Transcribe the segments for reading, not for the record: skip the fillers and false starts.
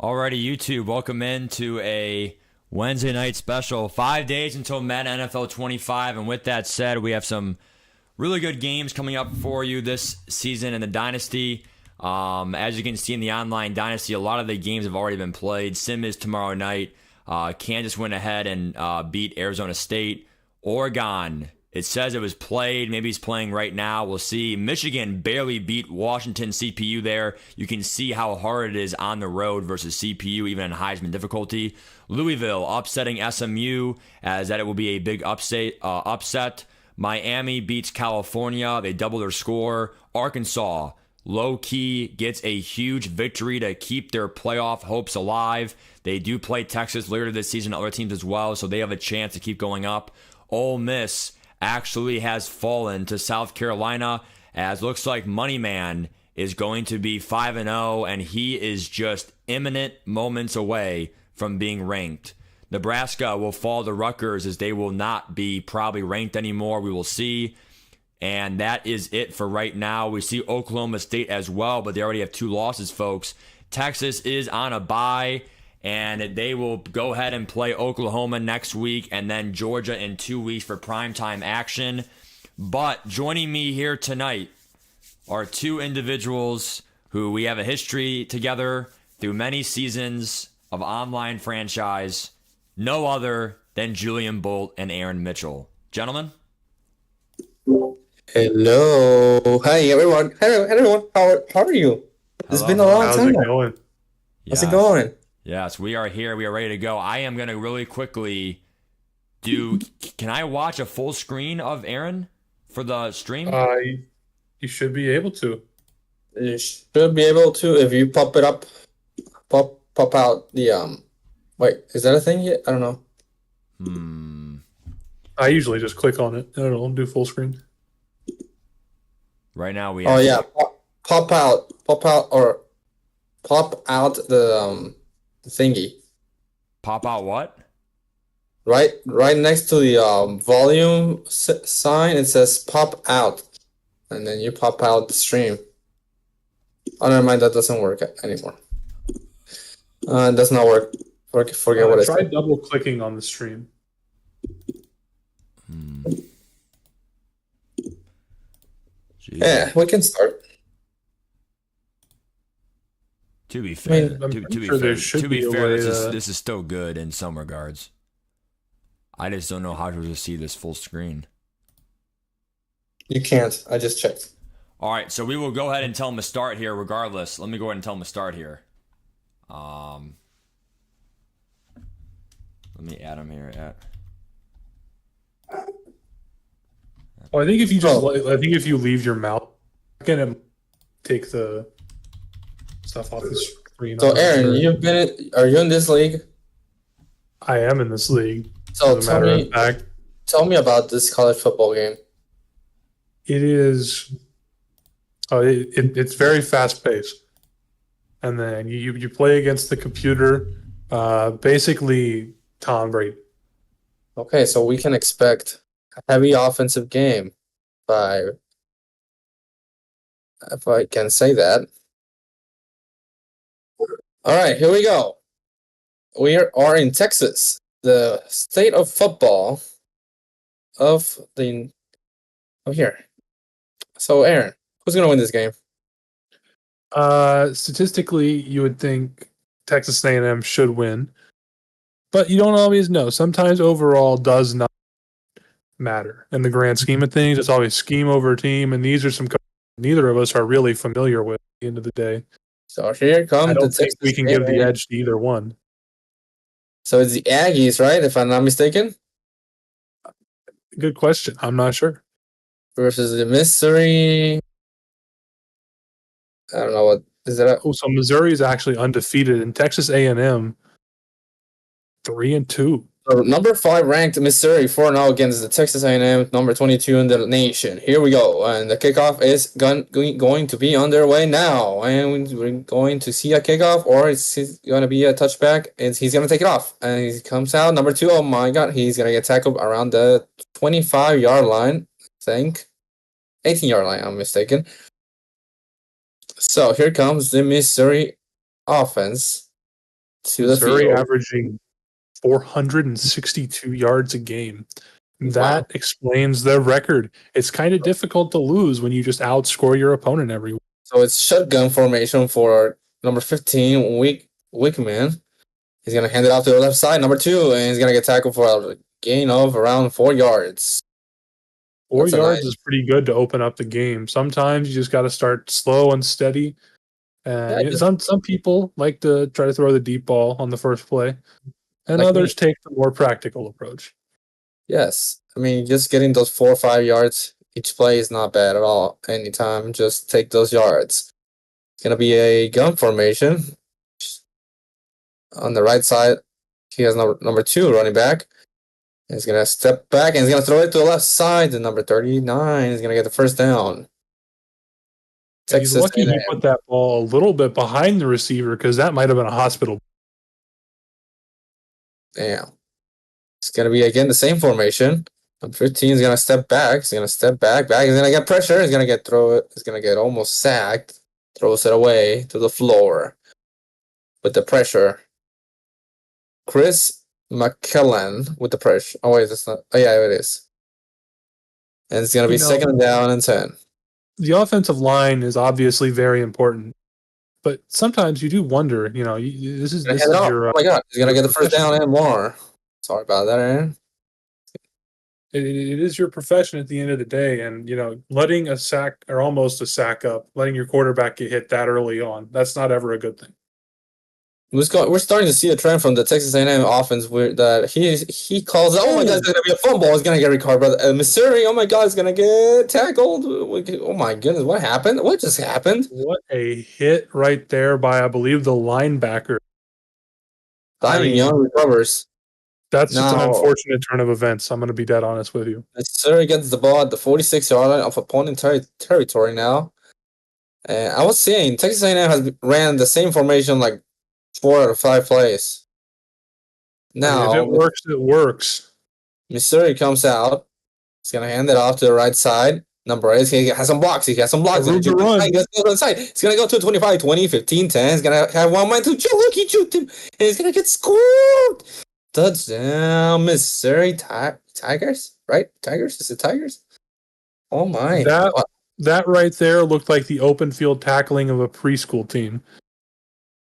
Alrighty, YouTube, welcome in to a Wednesday night special. 5 days until Madden NFL 25, and with that said, we have some really good games coming up for you this season in the Dynasty. As you can see in the online Dynasty, a lot of the games have already been played. Sim is tomorrow night. Kansas went ahead and beat Arizona State. Oregon, it says it was played. Maybe he's playing right now. We'll see. Michigan barely beat Washington CPU there. You can see how hard it is on the road versus CPU, even in Heisman difficulty. Louisville upsetting SMU, as that it will be a big upset. Miami beats California. They double their score. Arkansas, low-key, gets a huge victory to keep their playoff hopes alive. They do play Texas later this season, other teams as well, so they have a chance to keep going up. Ole Miss actually has fallen to South Carolina, as looks like Moneyman is going to be 5-0, and he is just imminent moments away from being ranked. Nebraska will fall to Rutgers, as they will not be probably ranked anymore. We will see. And that is it for right now. We see Oklahoma State as well, but they already have 2 losses, folks. Texas is on a bye, and they will go ahead and play Oklahoma next week, and then Georgia in 2 weeks for primetime action. But joining me here tonight are 2 individuals who we have a history together through many seasons of online franchise. No other than Julian Bolt and Aaron Mitchell. Gentlemen? Hello. Hi, everyone. Hello, everyone. How are you? It's been a long How's time. it going? How's it going? Yes, we are here. We are ready to go. I am going to really quickly can I watch a full screen of Aaron for the stream? You should be able to. You should be able to if you pop it up, pop out the Wait, is that a thing yet? I don't know. I usually just click on it. I don't know, do full screen. Right now we Oh have yeah, pop out the thingy. Pop out what? Right next to the volume sign, it says pop out, and then you pop out the stream. Oh, never mind, that doesn't work anymore. It does not work. Forget what I Try said. double clicking on the stream. Yeah, we can start. To be fair, I'm pretty sure there should be a way, this is still good in some regards. I just don't know how to see this full screen. You can't. I just checked. All right, so we will go ahead and tell him to start here regardless. Let me go ahead and tell him to start here. Let me add him here. Well, I think if you leave your mouse, gonna take the stuff off the screen. So, Aaron, are you in this league? I am in this league. So as a matter of fact, tell me about this college football game. it is. It's very fast paced, and then you play against the computer. Basically, Tom Brady. Okay, so we can expect a heavy offensive game, if I can say that. All right, here we go. We are in Texas, the state of football of here. So, Aaron, who's gonna win this game? Statistically, you would think Texas A&M should win, but you don't always know. Sometimes overall does not matter in the grand scheme of things. It's always scheme over team, and these are some neither of us are really familiar with at the end of the day. So here comes I the don't think Texas we can give the A&M. edge to either one. So it's the Aggies, right? If I'm not mistaken, Good question. I'm not sure. versus the Missouri. I don't know what is it. Oh, so Missouri is actually undefeated, and Texas A&M 3-2. So number 5 ranked Missouri 4-0 against the Texas A&M, number 22 in the nation. Here we go, and the kickoff is going to be underway now, and we're going to see a kickoff, or it's going to be a touchback, and he's going to take it off, and he comes out number 2. Oh my God, he's going to get tackled around the 25-yard line, I think, 18-yard line. I'm mistaken. So here comes the Missouri offense. to the Missouri field. averaging 462 yards a game. That Wow. explains their record. It's kind of difficult to lose when you just outscore your opponent every week. So it's shotgun formation for number 15, Wickman. He's going to hand it off to the left side, number 2, and he's going to get tackled for a gain of around 4 yards. 4 That's a yards nice- is pretty good to open up the game. Sometimes you just got to start slow and steady. Yeah, And some people like to try to throw the deep ball on the first play, and Like others me. take the more practical approach. Yes. I mean, just getting those 4 or 5 yards each play is not bad at all. Anytime, just take those yards. It's going to be a gun formation. On the right side, he has number 2 running back. He's going to step back and he's going to throw it to the left side. The number 39 is going to get the first down. He's lucky he put that ball a little bit behind the receiver because that might have been a hospital. Damn. It's going to be, again, the same formation. Number 15 is going to step back. He's going to step back. He's going to get pressure. He's going to He's going to get almost sacked. Throws it away to the floor with the pressure. Chris McKellen with the pressure. Oh, wait, that's not. Oh, yeah, it is. And it's going to be second down and 10. The offensive line is obviously very important, but sometimes you do wonder, this is your. Oh my God, he's going to get the first down and more. Sorry about that, Aaron. It is your profession at the end of the day, and letting a sack or almost a sack up, letting your quarterback get hit that early on, that's not ever a good thing. We're starting to see a trend from the Texas A&M offense where that he calls, oh my God, it's going to be a fumble. It's going to get recovered. But Missouria, oh my God, it's going to get tackled. Oh my goodness, what happened? What just happened? What a hit right there by, I believe, the linebacker. Young recovers. That's just an unfortunate turn of events. I'm going to be dead honest with you. Missouria gets the ball at the 46-yard line of opponent territory now. And I was saying, Texas A&M has ran the same formation like 4 out of 5 plays. Now, if it works, it works. Missouri comes out. He's going to hand it off to the right side. Number 8, he has some blocks. He's going to run. He's going to go to 25, 20, 15, 10. He's going to have one man to look, he juked him. And he's going to get scored. Touchdown, Missouri Tigers, right? Tigers? Is it Tigers? Oh, my. That right there looked like the open field tackling of a preschool team.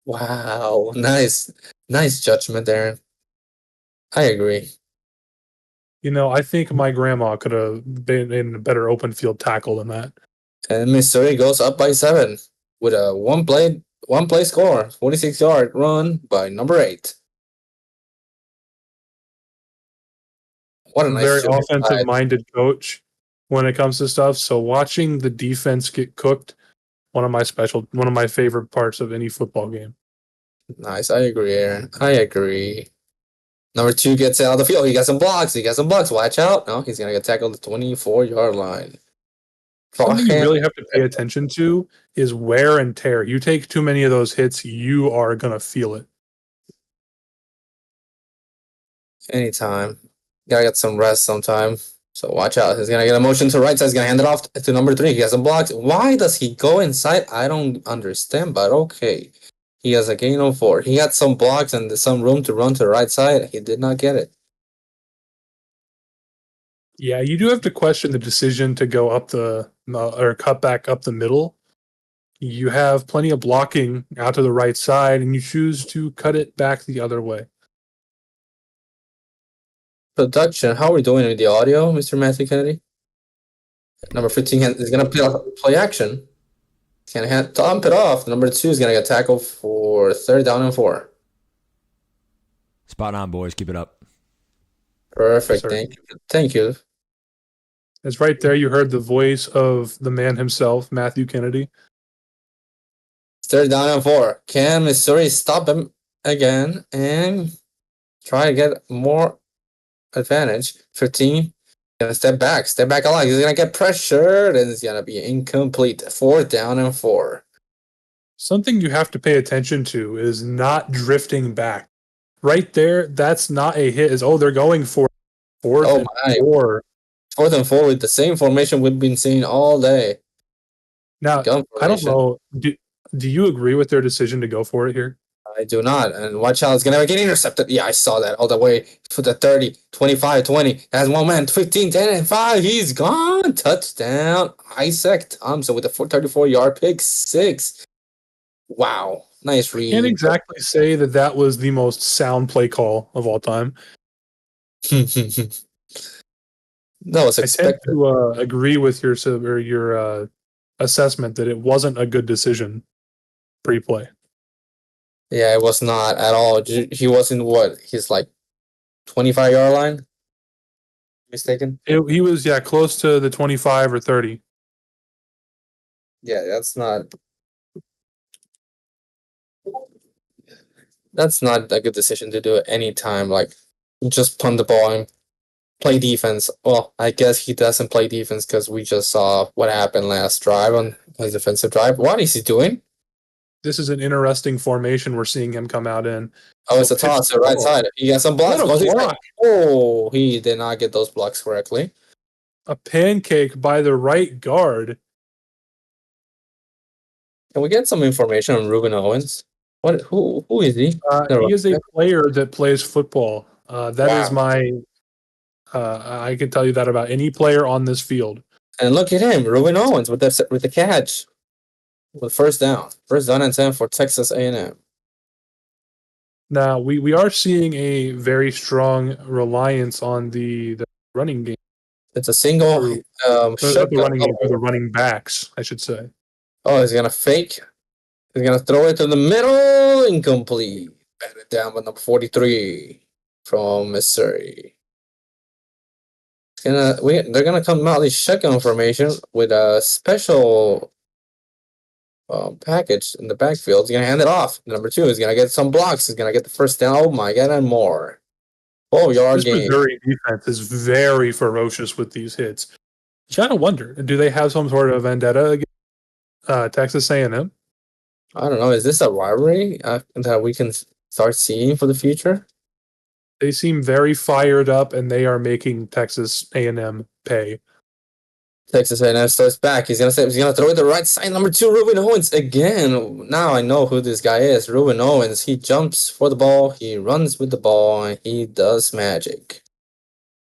Wow. Nice judgment, Aaron. I agree. I think my grandma could have been in a better open field tackle than that. And Missouri goes up by 7 with a one play score, 46-yard run by number 8. What a nice very offensive-minded coach when it comes to stuff. So watching the defense get cooked, one of my favorite parts of any football game. Nice, I agree, Aaron. I agree. Number 2 gets out of the field. He got some blocks. Watch out. No, he's going to get tackled at the 24-yard line. Something you really have to pay attention to is wear and tear. You take too many of those hits, you are going to feel it. Anytime. Gotta get some rest sometime. So watch out. He's going to get a motion to the right side. He's going to hand it off to number 3. He has some blocks. Why does he go inside? I don't understand, but okay. He has a gain of 4. He had some blocks and some room to run to the right side. He did not get it. Yeah, you do have to question the decision to go up or cut back up the middle. You have plenty of blocking out to the right side, and you choose to cut it back the other way. Production, how are we doing with the audio, Mr. Matthew Kennedy? Number 15 is going to play action. He's going to dump it off. Number 2 is going to get tackled for 3rd down and 4. Spot on, boys. Keep it up. Perfect. Thank you. It's right there. You heard the voice of the man himself, Matthew Kennedy. 3rd down and 4. Can Missouri stop him again and try to get more advantage? 15. Gonna step back a lot. He's gonna get pressured and it's gonna be incomplete. 4th down and 4. Something you have to pay attention to is not drifting back. Right there, that's not a hit. They're going for 4th and 4. 4th and 4 with the same formation we've been seeing all day. Now, I don't know. Do you agree with their decision to go for it here? I do not. And watch out, it's going to get intercepted. Yeah, I saw that all the way to the 30, 25, 20. Has one man, 15, 10, and 5. He's gone. Touchdown. Isaac Thompson with a 34-yard pick six. Wow. Nice read. Can't exactly say that was the most sound play call of all time. That was I tend expected. to agree with your assessment that it wasn't a good decision pre-play. Yeah, it was not at all. He was in what? He's like 25-yard line? Mistaken? He was close to the 25 or 30. Yeah, that's not a good decision to do at any time. Like, just punt the ball and play defense. Well, I guess he doesn't play defense because we just saw what happened last drive on his defensive drive. What is he doing? This is an interesting formation we're seeing him come out in. Oh, it's a toss to the right side. He got some blocks. What a block. Oh, he did not get those blocks correctly. A pancake by the right guard. Can we get some information on Ruben Owens? Who is he? He is a player that plays football. That is my. I can tell you that about any player on this field. And look at him, Ruben Owens with the catch, with first down and 10 for Texas A&M. Now we are seeing a very strong reliance on the running game. It's a single the running backs, I should say. Oh, he's gonna fake. He's gonna throw it to the middle, incomplete. Batted down by number 43 from Missouri. They're gonna come out this shotgun formation with a special package in the backfield. He's gonna hand it off. Number 2 is gonna get some blocks. He's gonna get the first down. Oh my god, and more. 4-yard game. Missouri defense is very ferocious with these hits. You gotta wonder, do they have some sort of vendetta against Texas A&M? I don't know. Is this a rivalry that we can start seeing for the future? They seem very fired up, and they are making Texas A&M pay. Texas A&M starts back. He's gonna throw it to the right side. Number 2, Ruben Owens again. Now I know who this guy is. Ruben Owens. He jumps for the ball. He runs with the ball, and he does magic.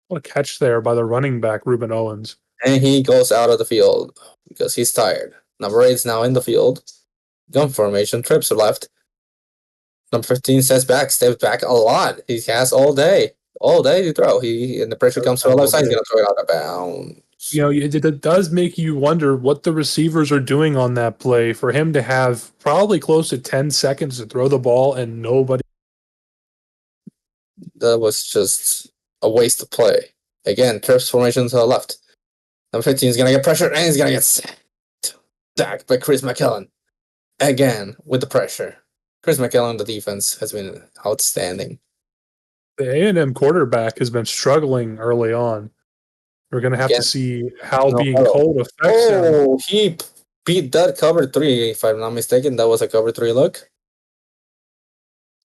What a catch there by the running back, Ruben Owens. And he goes out of the field because he's tired. Number 8 is now in the field. Gun formation. Trips to left. Number 15 steps back a lot. He has all day to throw. And the pressure comes from the left side. He's gonna throw it out of bounds. You know, it does make you wonder what the receivers are doing on that play for him to have probably close to 10 seconds to throw the ball and nobody. That was just a waste of play. Again, trips formation to the left. Number 15 is going to get pressure and he's going to get sacked by Chris McKellen. Again, with the pressure. Chris McKellen, the defense, has been outstanding. The A&M quarterback has been struggling early on. We're going to have to see how being cold affects him. Oh, he beat that cover 3, if I'm not mistaken. That was a cover 3 look.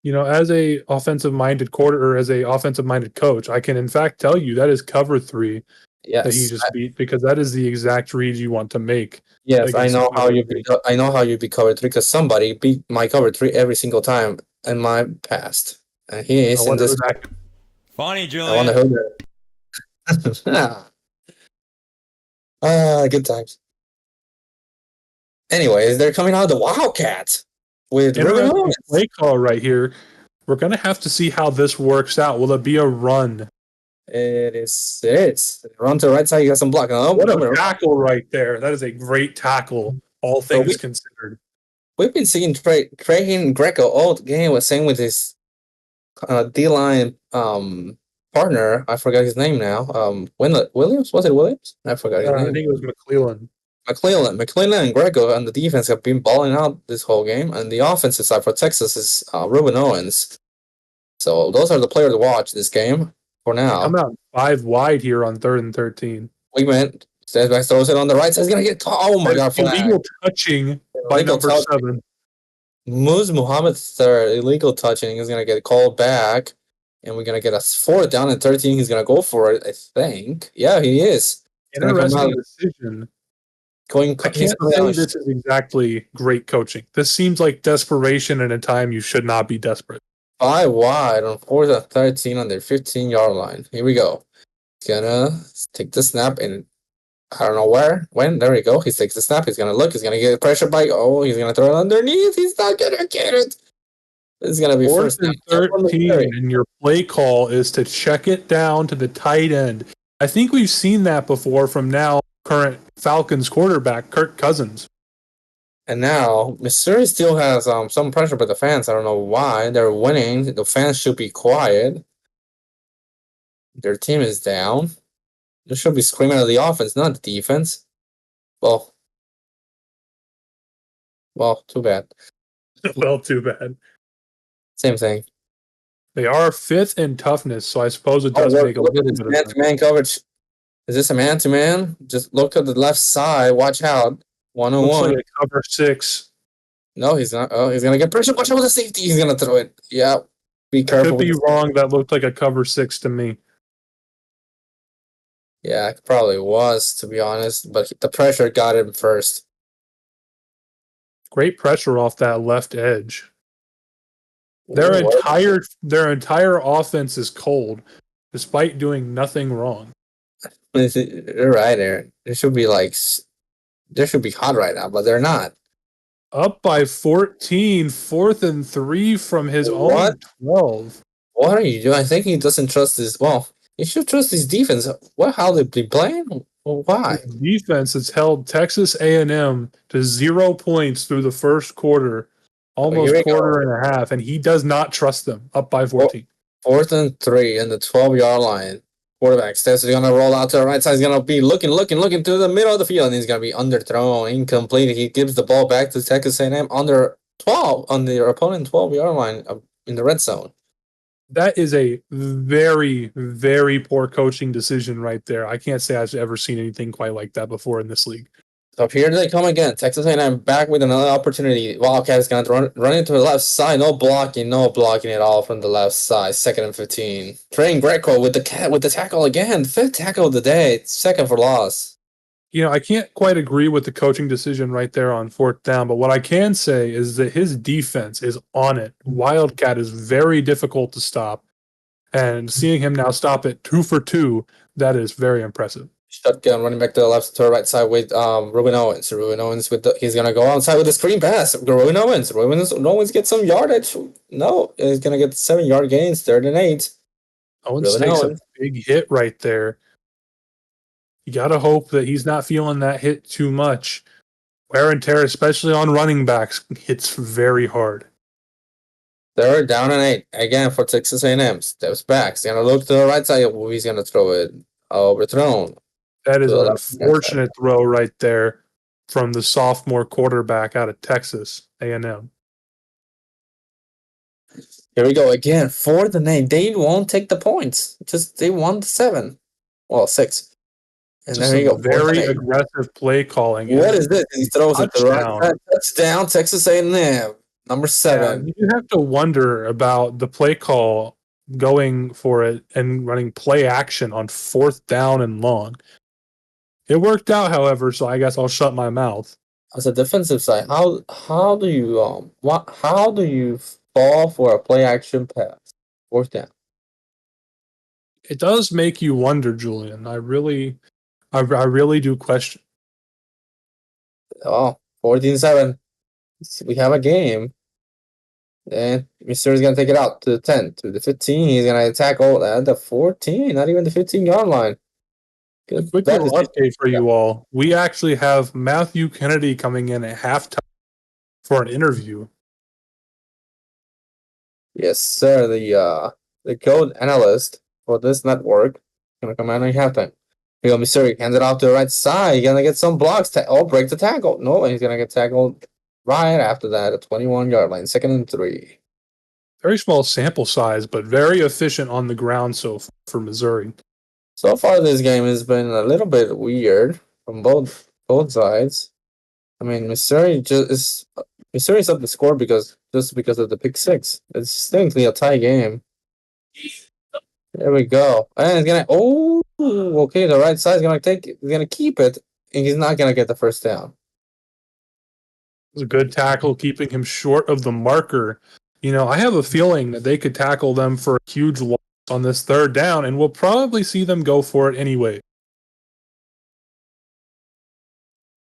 You know, as a offensive-minded coach, I can in fact tell you that is cover 3 that he just beat, because that is the exact read you want to make. Yes, I know how you beat cover 3 because somebody beat my cover 3 every single time in my past, and he is in this. Funny, Julian. I wonder who that. Good times. Anyways, they're coming out of the Wildcats with Ruben Owens. Play call right here. We're gonna have to see how this works out. Will it be a run? It is. Run to the right side. You got some block. Oh, what a tackle right there! That is a great tackle, all things considered. We've been seeing Trey Greco all the game. Was saying with his D-line partner. I forgot his name now. Williams? Was it Williams? I forgot his name. I think it was McClellan. McClellan and Greco on the defense have been balling out this whole game, and the offensive side for Texas is Ruben Owens. So those are the players to watch this game for now. I'm out 5 wide here on 3rd and 13. We went. Stands back, throws it on the right side. He's gonna get. Oh my god! Illegal touching by number 7. Muhammad third illegal touching is gonna get called back, and we're gonna get a 4th down and 13. He's gonna go for it. I think. Yeah, he is. Interesting decision. going. I can't say this is exactly great coaching. This seems like desperation in a time you should not be desperate. 5 wide on 4th and 13 on their 15-yard line. Here we go. He's gonna take the snap and I don't know where, when. There we go. He takes the snap. He's gonna look. He's gonna get pressure by. Oh, he's gonna throw it underneath. He's not gonna get it. This is gonna be 4th first and 13, and your play call is to check it down to the tight end. I think we've seen that before from now current Falcons quarterback Kirk Cousins. And now Missouri still has some pressure by the fans. I don't know why. They're winning. The fans should be quiet. Their team is down. They should be screaming at the offense, not the defense. Well, too bad. Well, too bad. Same thing. They are 5th in toughness, so I suppose it does make a look little at this bit of sense. man-to-man coverage. Is this a man-to-man? Just look at the left side. Watch out. 1-on-1. Looks like a cover 6. No, he's not. Oh, he's gonna get pressure. Watch out with the safety. He's gonna throw it. Yeah. Be careful. Could be wrong. That looked like a cover 6 to me. Yeah, it probably was, to be honest. But the pressure got him first. Great pressure off that left edge. Their entire offense is cold, despite doing nothing wrong. You're right, Aaron. They should be hot right now, but they're not. Up by 14, 4th and 3 from his own 12. What are you doing? I think he doesn't trust his. Well, he should trust his defense. How they be playing? Why? His defense has held Texas A&M to 0 points through the first quarter, almost quarter and a half, and he does not trust them. Up by 14. 4th and 3 in the 12-yard line. Quarterback steps is gonna roll out to the right side. He's gonna be looking to the middle of the field, and he's gonna be underthrown, incomplete. He gives the ball back to Texas A&M under 12 on their opponent 12-yard line in the red zone. That is a very, very poor coaching decision right there. I can't say I've ever seen anything quite like that before in this league. So here they come again. Texas A&M back with another opportunity. Wildcat is going to run into the left side. No blocking at all from the left side. 2nd and 15. Train Greco with the tackle again. 5th tackle of the day. 2nd for loss. You know, I can't quite agree with the coaching decision right there on 4th down, but what I can say is that his defense is on it. Wildcat is very difficult to stop, and seeing him now stop it 2 for 2, that is very impressive. Shotgun running back to the left to the right side with Ruben Owens. Ruben Owens he's gonna go outside with the screen pass. Ruben Owens gets some yardage. No, he's gonna get 7-yard gains, 3rd and 8. Owens takes a big hit right there. You gotta hope that he's not feeling that hit too much. Wear and tear, especially on running backs, hits very hard. 3rd down and 8 again for Texas A&M. Steps back. He's gonna look to the right side. He's gonna throw it overthrown. That is an unfortunate throw right there from the sophomore quarterback out of Texas A&M. Here we go again. 4th and 8. They won't take the points. They want 7. Well, 6. And there you go. Very aggressive play calling. What is this? He throws it to the right side. Touchdown, Texas A&M. Number 7. Yeah, you have to wonder about the play call going for it and running play action on 4th down and long. It worked out, however, so I guess I'll shut my mouth. As a defensive side, how do you fall for a play action pass? 4th down. It does make you wonder, Julian. I really do question. Oh, 14-7. We have a game. And Missouri's going to take it out to the 10, to the 15. He's going to tackle at the 14, not even the 15-yard line. A quick little update for you all. We actually have Matthew Kennedy coming in at halftime for an interview. Yes, sir. The code analyst for this network is going to come out at halftime. Here go Missouri. Hands it off to the right side. He's going to get some blocks. Break the tackle. No, he's going to get tackled right after that at 21-yard line. 2nd and 3. Very small sample size, but very efficient on the ground so far for Missouri. So far, this game has been a little bit weird from both sides. I mean, Missouri's up the score because of the pick 6. It's technically a tie game. There we go. And it's gonna. Oh, okay. The right side is gonna keep it. and he's not gonna get the first down. It was a good tackle, keeping him short of the marker. I have a feeling that they could tackle them for a huge loss on this third down, and we'll probably see them go for it anyway.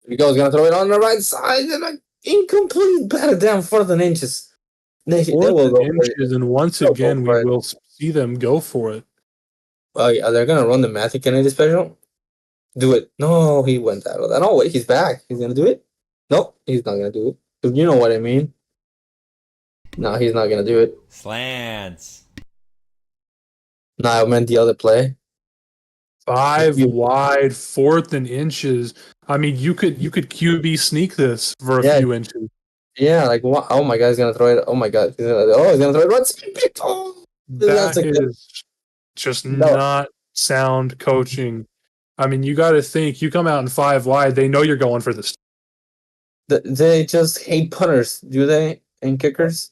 Here he goes, gonna throw it on the right side, and an incomplete, batted down 4 inches. They will go for it. Inches, and once They'll again, go for we it. will see them go for it. Oh, yeah, they're gonna run the Matthew Kennedy special. Do it. No, he went out of that. Oh wait, he's back. He's gonna do it. Nope, he's not gonna do it. You know what I mean. No, he's not gonna do it. Slants. No, I meant the other play. 5 wide, 4th and inches. I mean, you could QB sneak this for a few inches. Yeah, like what? Oh my God, he's gonna throw it. Oh my God, he's gonna throw it. What's That is just not sound coaching. I mean, you got to think. You come out in 5 wide, they know you're going for this. They just hate punters, do they? And kickers.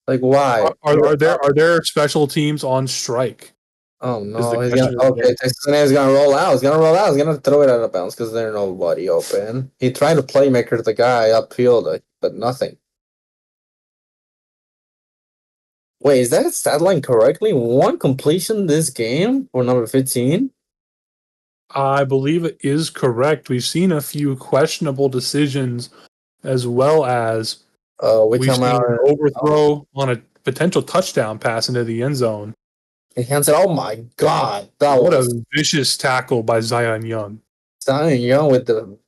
Like why? Are there special teams on strike? Oh no, Texas A&M is gonna roll out. He's gonna roll out. He's gonna throw it out of bounds because there's nobody open. He tried to playmaker the guy upfield, but nothing. Wait, is that stat line correctly? 1 completion this game for number 15? I believe it is correct. We've seen a few questionable decisions, as well as we've seen an overthrow on a potential touchdown pass into the end zone. He hands it. Oh my God! What a vicious tackle by Zion Young. Zion Young with the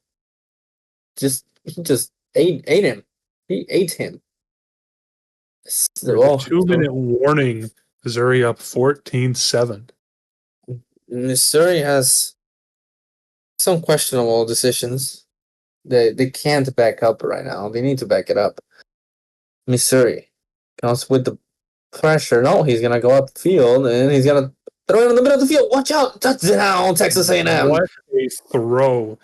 he just ate him. He ate him. There's a 2-minute warning. Missouri up 14-7. Missouri has some questionable decisions. They can't back up right now. They need to back it up. Missouri comes with the pressure. No, he's gonna go upfield and he's gonna throw it in the middle of the field. Watch out! Touchdown, Texas A&M. What a throw!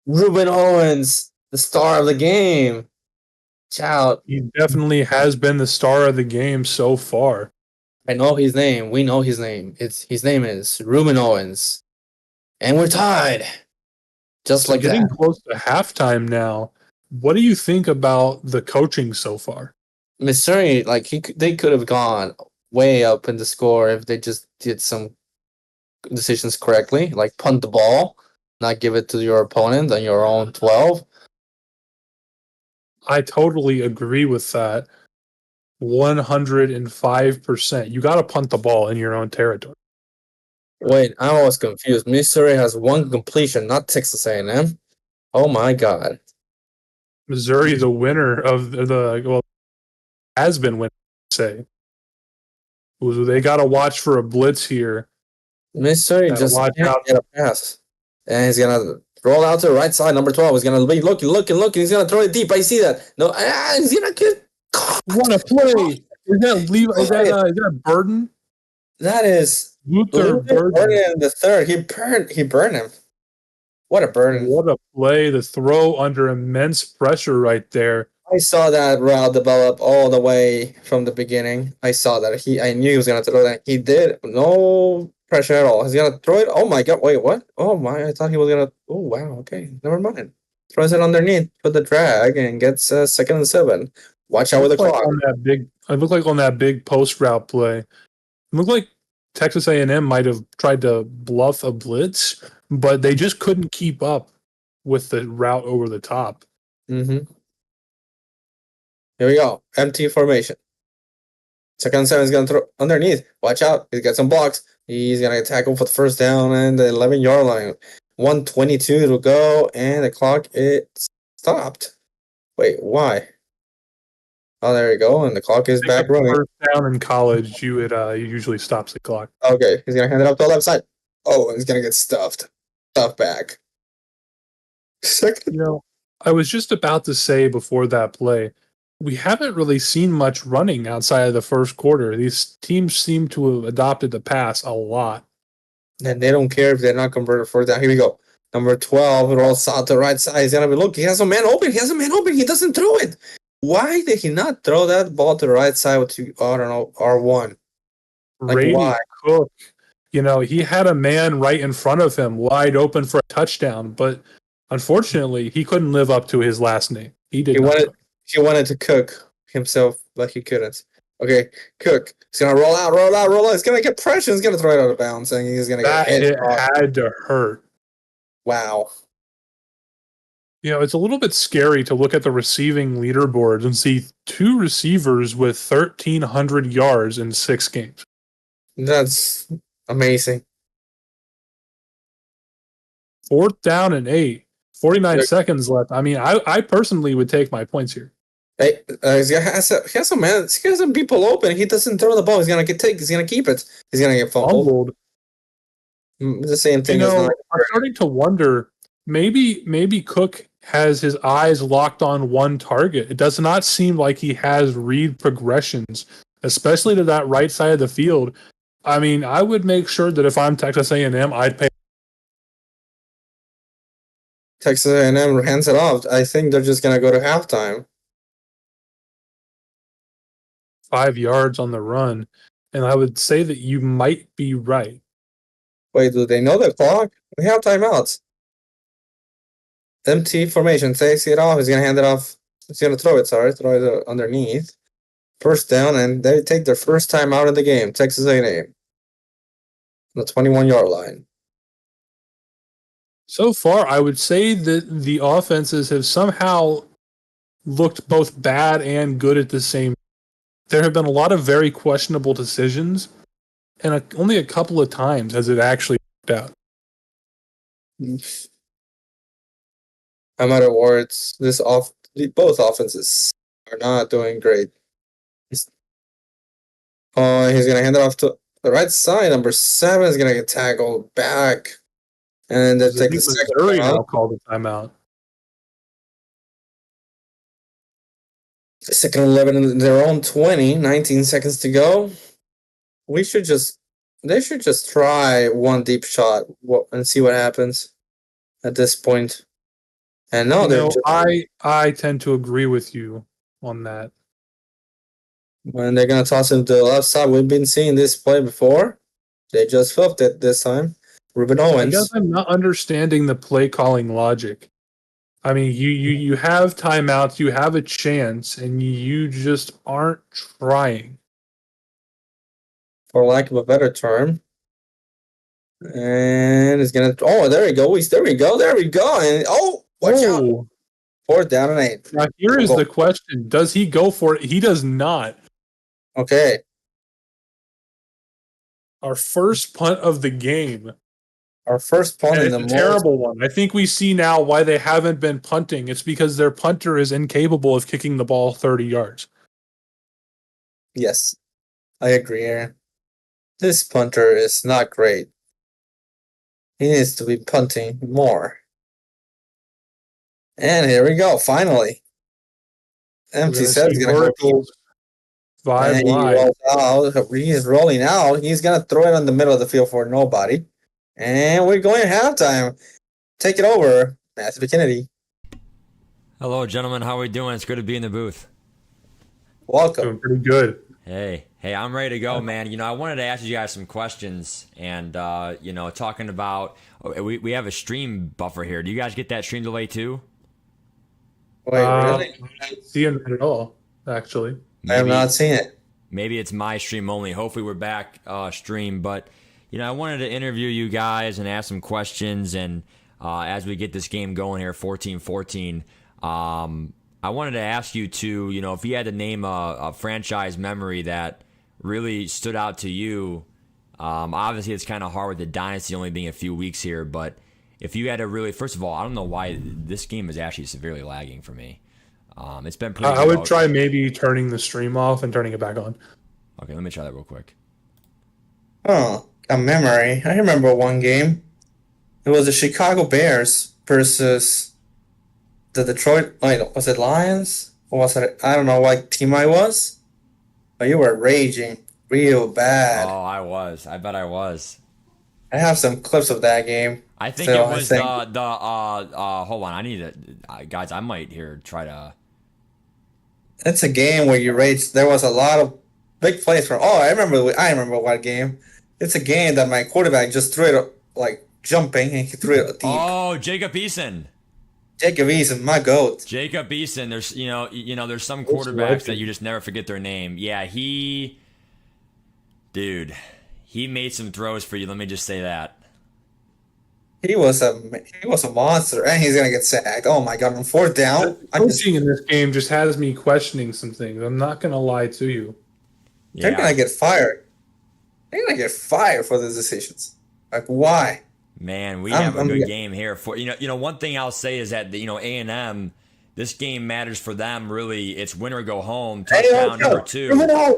Ruben Owens, the star of the game. Shout! He definitely has been the star of the game so far. I know his name. We know his name. His name is Ruben Owens, and we're tied. Just like getting that. Close to halftime now. What do you think about the coaching so far? Missouri, they could have gone way up in the score if they just did some decisions correctly, like punt the ball, not give it to your opponent on your own 12. I totally agree with that. 105%. You got to punt the ball in your own territory. Wait, I was confused. Missouri has 1 completion, not Texas A&M. Oh my God. Missouri is a winner of has been winning, say. They got to watch for a blitz here. Missouri just can't get a pass. And he's going to roll out to the right side. Number 12 is going to be looking. He's going to throw it deep. I see that. No, he's going to get... What a play. Is that Burden? That is Luther Burden the third. He burned him. What a burden. What a play. The throw under immense pressure right there. I saw that route develop all the way from the beginning. I saw that. I knew he was going to throw that. He did. No pressure at all. He's going to throw it. Oh my God. Wait, what? Oh my. I thought he was going to. Oh, wow. Okay. Never mind. Throws it underneath with the drag and gets 2nd and 7. Watch out with the clock. It looked like on that big post route play. It looked like Texas A&M might have tried to bluff a blitz, but they just couldn't keep up with the route over the top. Mm-hmm. Here we go. Empty formation. 2nd and 7 is going to throw underneath. Watch out. He's got some blocks. He's going to tackle for the first down and the 11-yard line. 1:22 to go, and the clock is stopped. Wait, why? Oh, there we go, and the clock is back running. First down in college, you usually stops the clock. Okay, he's going to hand it up to the left side. Oh, and he's going to get stuffed. Stuffed back. I was just about to say before that play, we haven't really seen much running outside of the first quarter. These teams seem to have adopted the pass a lot. And they don't care if they're not converted for that. Here we go. Number 12 rolls out to the right side. He's going to be, look, he has a man open. He doesn't throw it. Why did he not throw that ball to the right side with, I don't know, R1? Brady Cook, he had a man right in front of him wide open for a touchdown. But, Unfortunately, he couldn't live up to his last name. He did He not. wanted to cook himself, but he couldn't. Okay, Cook. He's gonna roll out, roll out, roll out. He's gonna get pressure. He's gonna throw it out of bounds, and he's gonna get That hit. hit had to hurt. Wow. You know, it's a little bit scary to look at the receiving leaderboards and see 2 receivers with 1,300 yards in 6 games. That's amazing. 4th down and 8. 49 Yeah. seconds left. I mean, I personally would take my points here. Hey, he has some people open. He doesn't throw the ball. He's gonna He's gonna keep it. He's gonna get fumbled. The same thing. You know, I'm starting to wonder. Maybe Cook has his eyes locked on one target. It does not seem like he has read progressions, especially to that right side of the field. I mean, I would make sure that if I'm Texas A&M, I'd pay. Texas A&M hands it off. I think they're just gonna go to halftime. 5 yards on the run, and I would say that you might be right. Wait, do they know the clock? We have timeouts. Empty formation. Takes it off. He's gonna hand it off. He's gonna throw it. Throw it underneath. First down, and they take their first time out of the game. Texas A&M, the 21-yard line. So far, I would say that the offenses have somehow looked both bad and good at the same. There have been a lot of very questionable decisions, and only a couple of times has it actually worked out. I'm out of words. Both offenses are not doing great. He's gonna hand it off to the right side. Number 7 is gonna get tackled back, and they take the second Missouria timeout. now called the timeout. Second 11 in their own 20. 19 seconds to go. They should just try one deep shot and see what happens at this point. And no, I tend to agree with you on that. When they're gonna toss him to the left side, we've been seeing this play before. They just flipped it this time. Ruben Owens. I guess I'm not understanding the play calling logic. I mean, you have timeouts, you have a chance, and you just aren't trying. For lack of a better term. And it's gonna. Oh, there we go. There we go. And watch out. 4th down and 8. Now here is the question: does he go for it? He does not. Okay. Our first punt of the game. Our first punt in the terrible one. I think we see now why they haven't been punting. It's because their punter is incapable of kicking the ball 30 yards. Yes, I agree, Aaron. This punter is not great. He needs to be punting more. And here we go, finally. Empty set is going to go. 5 wide. He is rolling out. He's going to throw it in the middle of the field for nobody. And we're going halftime. Take it over, Matthew Kennedy. Hello, gentlemen. How are we doing? It's good to be in the booth. Welcome. Doing pretty good. Hey, I'm ready to go, man. You know, I wanted to ask you guys some questions, and talking about we have a stream buffer here. Do you guys get that stream delay too? Wait, really? I'm not seeing it at all, actually. I have not seen it. Maybe it's my stream only. Hopefully, we're back stream, but. I wanted to interview you guys and ask some questions, and as we get this game going here, 14-14, I wanted to ask you too, if you had to name a franchise memory that really stood out to you. Obviously, it's kind of hard with the Dynasty only being a few weeks here, but if you had to really, first of all, I don't know why this game is actually severely lagging for me. It's been pretty. I would try maybe turning the stream off and turning it back on. Okay, let me try that real quick. Oh. A memory. I remember one game. It was the Chicago Bears versus the Detroit. Was it Lions? Or was it? I don't know what team I was. But you were raging real bad. Oh, I was. I bet I was. I have some clips of that game. I think it was the hold on. I need to guys. I might here try to. It's a game where you rage. There was a lot of big plays from. Oh, I remember what game. It's a game that my quarterback just threw it jumping, and he threw it deep. Oh, Jacob Eason. Jacob Eason, my goat. Jacob Eason. There's there's some Who's quarterbacks that legend? you just never forget their name. Yeah, dude, he made some throws for you. Let me just say that. He was a monster, and he's gonna get sacked. Oh my god! On fourth down, The coaching in this game just has me questioning some things. I'm not gonna lie to you. they're Yeah, gonna get fired. They're gonna get fired for those decisions. Like why? man, we I'm- have a I'm- good yeah. game here. For one thing I'll say is that A&M, this game matters for them. Really, it's win or go home. Hey, Touchdown yo, number come 2. on.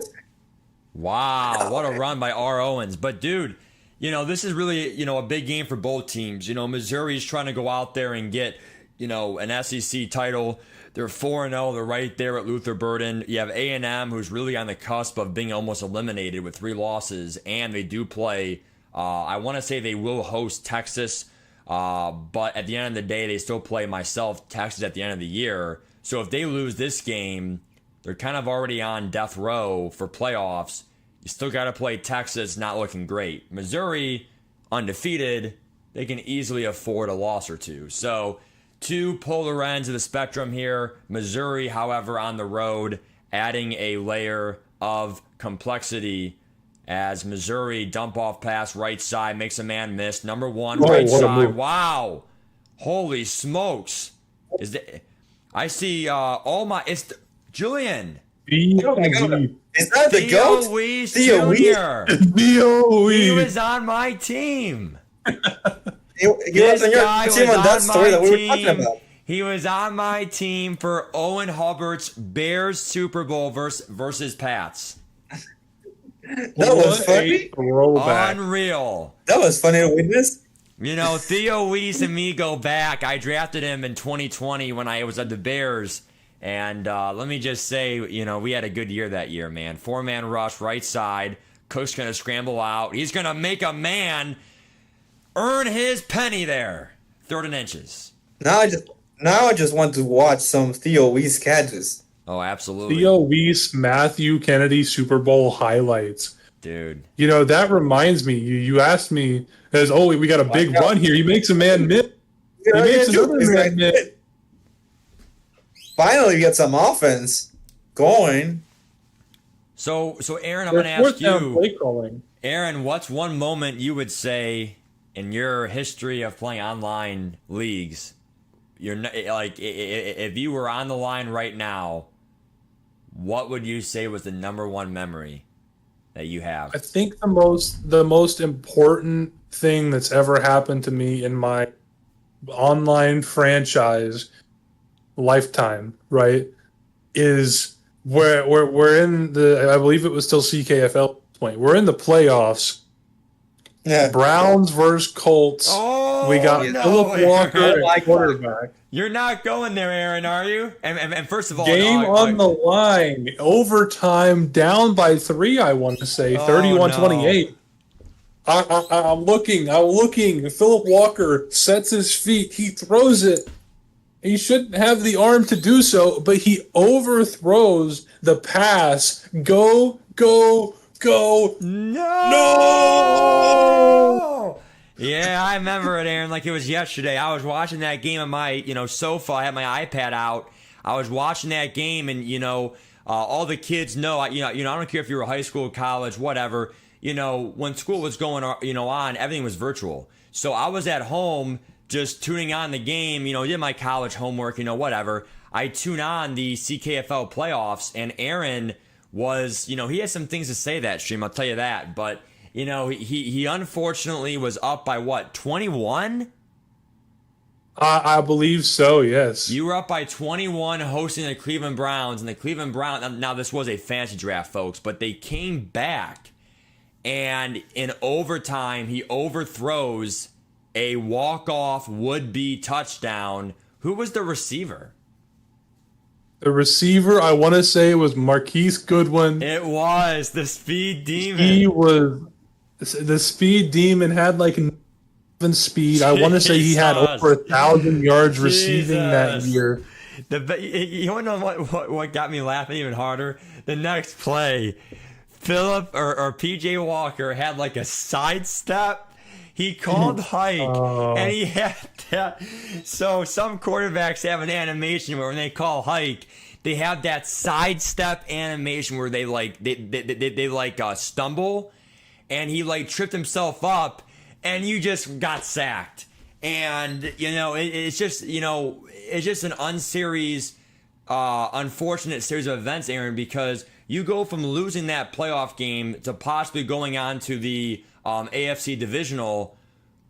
Wow, what a run by R. Owens. But dude, this is really a big game for both teams. Missouri's trying to go out there and get an SEC title. They're 4-0. They're right there at Luther Burden. You have A&M, who's really on the cusp of being almost eliminated with 3 losses, and they do play. I want to say they will host Texas, but at the end of the day, they still play Texas at the end of the year. So if they lose this game, they're kind of already on death row for playoffs. You still got to play Texas, not looking great. Missouri, undefeated, they can easily afford a loss or two. So 2 polar ends of the spectrum here. Missouri, however, on the road, adding a layer of complexity as Missouri dump off pass right side, makes a man miss. Number 1, Whoa, right what a side. move. Wow. Holy smokes. I see it's Julian. Oh my god! Is that the Theo goat? Weiss Theo Weiss? Jr. He DOE. was on my team. He was on your team on that story that we were talking about. He was on my team for Owen Hubbart's Bears Super Bowl versus Pats. That was funny. Throwback. Unreal. That was funny to witness. Theo Weiss and me go back. I drafted him in 2020 when I was at the Bears. And let me just say, we had a good year that year, man. 4-man rush, right side. Cook's going to scramble out. He's going to make a man earn his penny there. 3rd and inches. Now I just want to watch some Theo Weiss catches. Oh, absolutely. Theo Weiss, Matthew Kennedy Super Bowl highlights. Dude. That reminds me. You asked me, we got a big out. run here. He makes a man miss. He Yeah, makes yeah, another it's man like- miss. Finally, we get some offense going. So Aaron, I'm going to ask Fourth down you, play calling. Aaron, what's one moment you would say in your history of playing online leagues, you're not, like, if you were on the line right now, what would you say was the number one memory that you have? I think the most important thing that's ever happened to me in my online franchise lifetime, right, is where we're in the, I believe it was still CKFL point. We're in the playoffs. Yeah. Browns versus Colts. Oh, We got no, Philip Walker Aaron. at quarterback. You're not going there, Aaron, are you? And first of all, Game no, on the line. Overtime, down by 3, I want to say. 31-28. I'm looking. Philip Walker sets his feet. He throws it. He shouldn't have the arm to do so, but he overthrows the pass. Go. No! Yeah, I remember it, Aaron, like it was yesterday. I was watching that game on my, sofa. I had my iPad out. I was watching that game, and all the kids know. I don't care if you were high school, college, whatever. When school was going, on, everything was virtual. So I was at home just tuning on the game. Did my college homework, whatever. I tune on the CKFL playoffs, and Aaron was, he had some things to say that stream. I'll tell you that, but. He unfortunately was up by what, 21? I believe so, yes. You were up by 21 hosting the Cleveland Browns, and the Cleveland Browns, now this was a fantasy draft, folks, but they came back, and in overtime, he overthrows a walk-off would-be touchdown. Who was the receiver? The receiver, I want to say, was Marquise Goodwin. It was the Speed Demon. He was the Speed Demon, had like 7 speed. I want to say he had Jesus. over 1,000 yards receiving that Jesus. year. You want to know what got me laughing even harder? The next play, Philip or PJ Walker had like a sidestep. He called hike, Oh. and he had that. So some quarterbacks have an animation where when they call hike, they have that sidestep animation where they stumble, and he like tripped himself up, and you just got sacked. And it's just an unfortunate series of events, Aaron, because you go from losing that playoff game to possibly going on to the AFC divisional,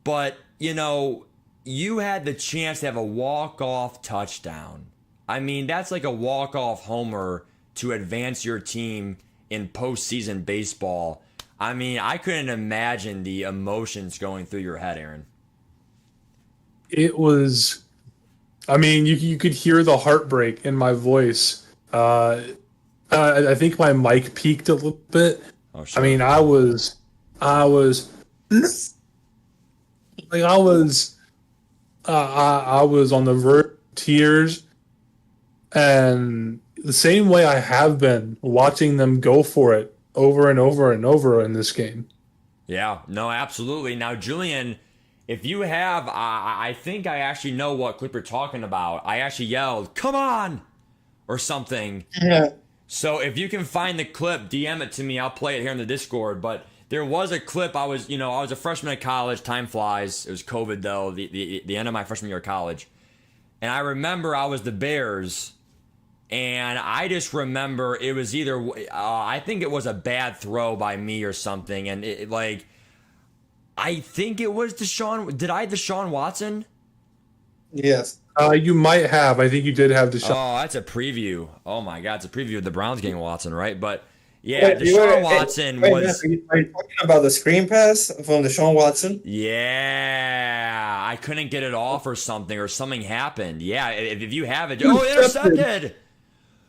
but you had the chance to have a walk-off touchdown. I mean, that's like a walk-off homer to advance your team in postseason baseball. I mean, I couldn't imagine the emotions going through your head, Aaron. It was, I mean, you could hear the heartbreak in my voice. I think my mic peaked a little bit. Oh, sure. I mean, I was on the verge of tears, and the same way I have been watching them go for it over and over and over in this game. Yeah, no, absolutely. Now, Julian, if you have, I think I actually know what clip you're talking about. I actually yelled, "Come on!" or something. Yeah. So if you can find the clip, DM it to me. I'll play it here in the Discord. But there was a clip. I was a freshman at college. Time flies. It was COVID though. The end of my freshman year of college, and I remember I was the Bears, and I just remember it was either I think it was a bad throw by me or something, and I think it was Deshaun. Did I have Deshaun Watson? Yes. You might have. I think you did have the shot. Oh, that's a preview. Oh my God, it's a preview of the Browns getting Watson, right? But yeah, Deshaun Watson was. Are you talking about the screen pass from Deshaun Watson? Yeah, I couldn't get it off or something happened. Yeah, if you have it, intercepted.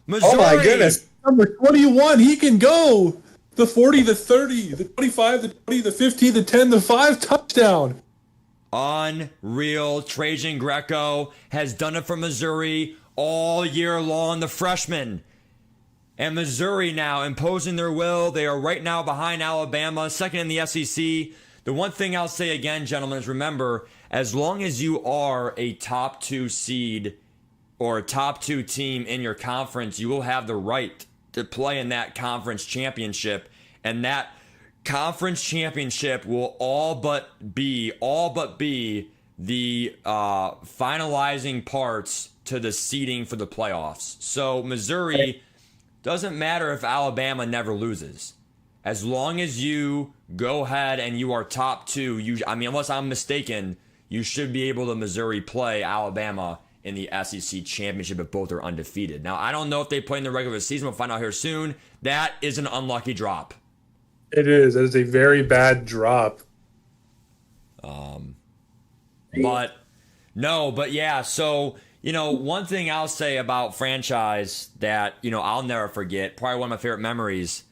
Missouri. Oh my goodness! Number 21, he can go. The 40, the 30, the 25, the 20, the 15, the 10, the 5, touchdown. Unreal. Trajan Greco has done it for Missouri all year long, the freshman. And Missouri now imposing their will. They are right now behind Alabama, second in the SEC. The one thing I'll say again, gentlemen, is remember, as long as you are a top 2 seed or a top 2 team in your conference, you will have the right to play in that conference championship, and that conference championship will all but be the finalizing parts to the seeding for the playoffs. So Missouri, doesn't matter if Alabama never loses, as long as you go ahead and you are top 2. Unless I'm mistaken, you should be able to Missouri play Alabama in the SEC championship if both are undefeated. Now, I don't know if they play in the regular season. We'll find out here soon. That is an unlucky drop. It is. That is a very bad drop. But yeah. So, one thing I'll say about franchise that, I'll never forget, probably one of my favorite memories.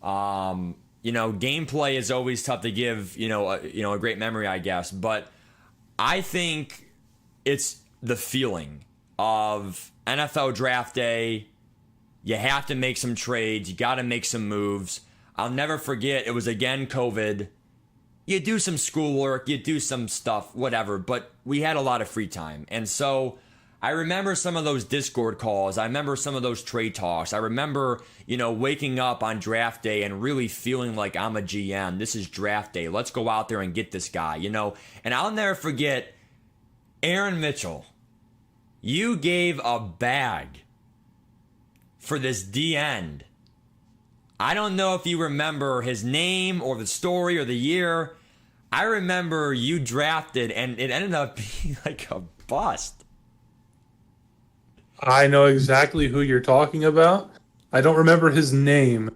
Gameplay is always tough to give, a great memory, I guess. But I think it's the feeling of NFL draft day. You have to make some trades. You got to make some moves. I'll never forget, it was again COVID. You do some schoolwork, you do some stuff, whatever, but we had a lot of free time. And so I remember some of those Discord calls. I remember some of those trade talks. I remember, waking up on draft day and really feeling like I'm a GM. This is draft day. Let's go out there and get this guy, And I'll never forget, Aaron Mitchell, you gave a bag for this D-end. I don't know if you remember his name or the story or the year. I remember you drafted, and it ended up being like a bust. I know exactly who you're talking about. I don't remember his name.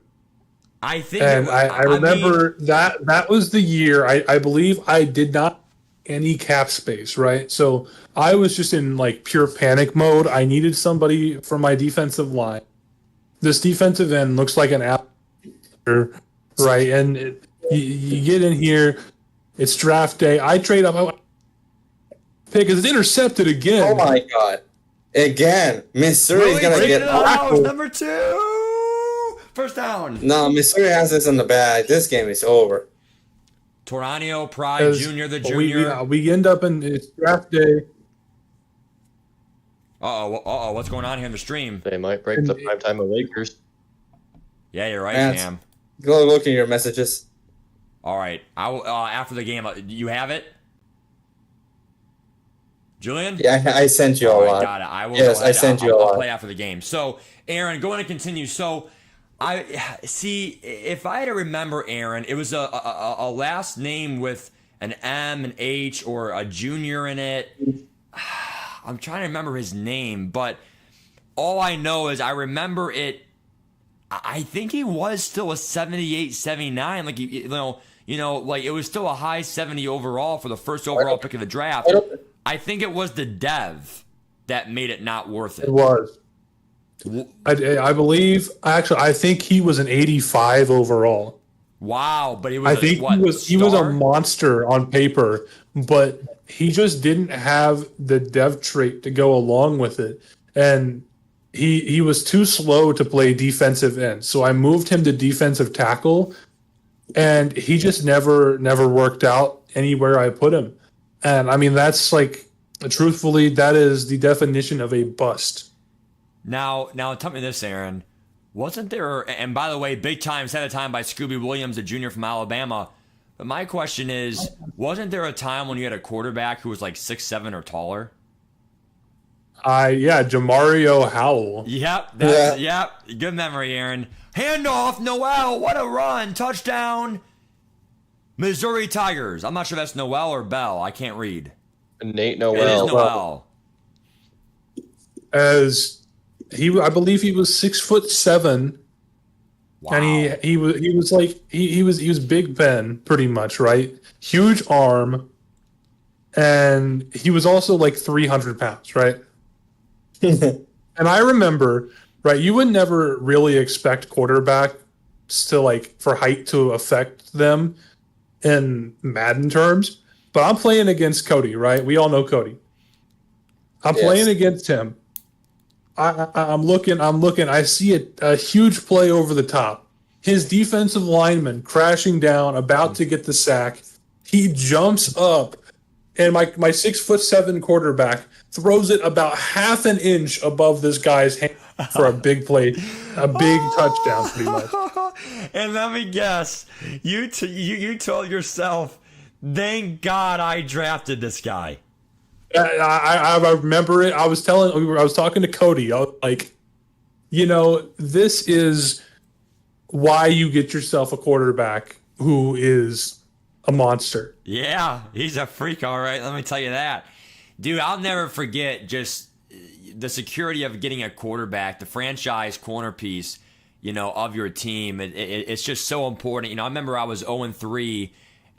I think, and I remember that was the year. I believe I did not any cap space, right? So I was just in like pure panic mode. I needed somebody for my defensive line. This defensive end looks like an app, right? And you get in here, it's draft day. I trade up, pick is intercepted again. Oh my God! Again, Missouри's gonna get number 2, first down. No, Missouri has this in the bag. This game is over. Toranio Pride 'Cause Jr., the we, junior. we end up in it's draft day. What's going on here in the stream? They might break the primetime of Lakers. Yeah, you're right, Man, Cam. Go look in your messages. All right, I will after the game. You have it, Julian. Yeah, I sent you a All right, lot. got it. I will. Yes, go ahead. I sent you I'll a lot. play after the game. So, Aaron, going to continue. So, I see. If I had to remember, Aaron, it was a last name with an M, an H, or a junior in it. I'm trying to remember his name, but all I know is I remember it. I think he was still a 78, 79. Like, like it was still a high 70 overall for the first overall pick of the draft. I think it was the dev that made it not worth It it. was. I believe. Actually, I think he was an 85 overall. Wow, but he was. I think he was a monster on paper, but he just didn't have the dev trait to go along with it, and he was too slow to play defensive end. So I moved him to defensive tackle, and he just never worked out anywhere I put him. And I mean, that's like, truthfully, that is the definition of a bust. Now tell me this, Aaron. Wasn't there? And by the way, big time set of time by Scooby Williams, a junior from Alabama. But my question is, wasn't there a time when you had a quarterback who was like 6'7" or taller? Jamario Howell. Yep, good memory, Aaron. Handoff, Noel, what a run, touchdown. Missouri Tigers. I'm not sure that's Noel or Bell. I can't read. Nate It is Noel. Noel. I believe he was 6'7", Wow. and he was Big Ben pretty much, right? Huge arm, and he was also like 300 pounds, right? And I remember, right, you would never really expect quarterbacks to like for height to affect them in Madden terms, but I'm playing against Cody, right? We all know Cody. I'm playing against him. I'm looking. I see a huge play over the top. His defensive lineman crashing down, about to get the sack. He jumps up, and my 6'7" quarterback throws it about half an inch above this guy's hand for a big play, a big touchdown, pretty much. And let me guess, you told yourself, "Thank God I drafted this guy." I remember it. I was talking to Cody. I was like, this is why you get yourself a quarterback who is a monster. Yeah, he's a freak, all right. Let me tell you that. Dude, I'll never forget just the security of getting a quarterback, the franchise corner piece, of your team. It's just so important. I remember I was 0-3,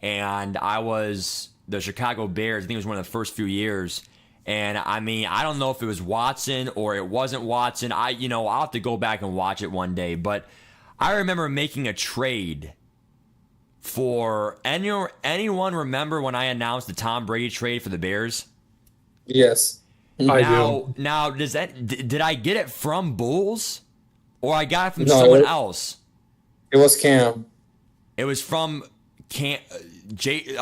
and I was the Chicago Bears. I think it was one of the first few years. And I mean, I don't know if it was Watson or it wasn't Watson. I'll have to go back and watch it one day. But I remember making a trade for anyone remember when I announced the Tom Brady trade for the Bears? Yes. I do. Now, did I get it from Bulls or I got it from someone else? It was Cam. It was from Cam D.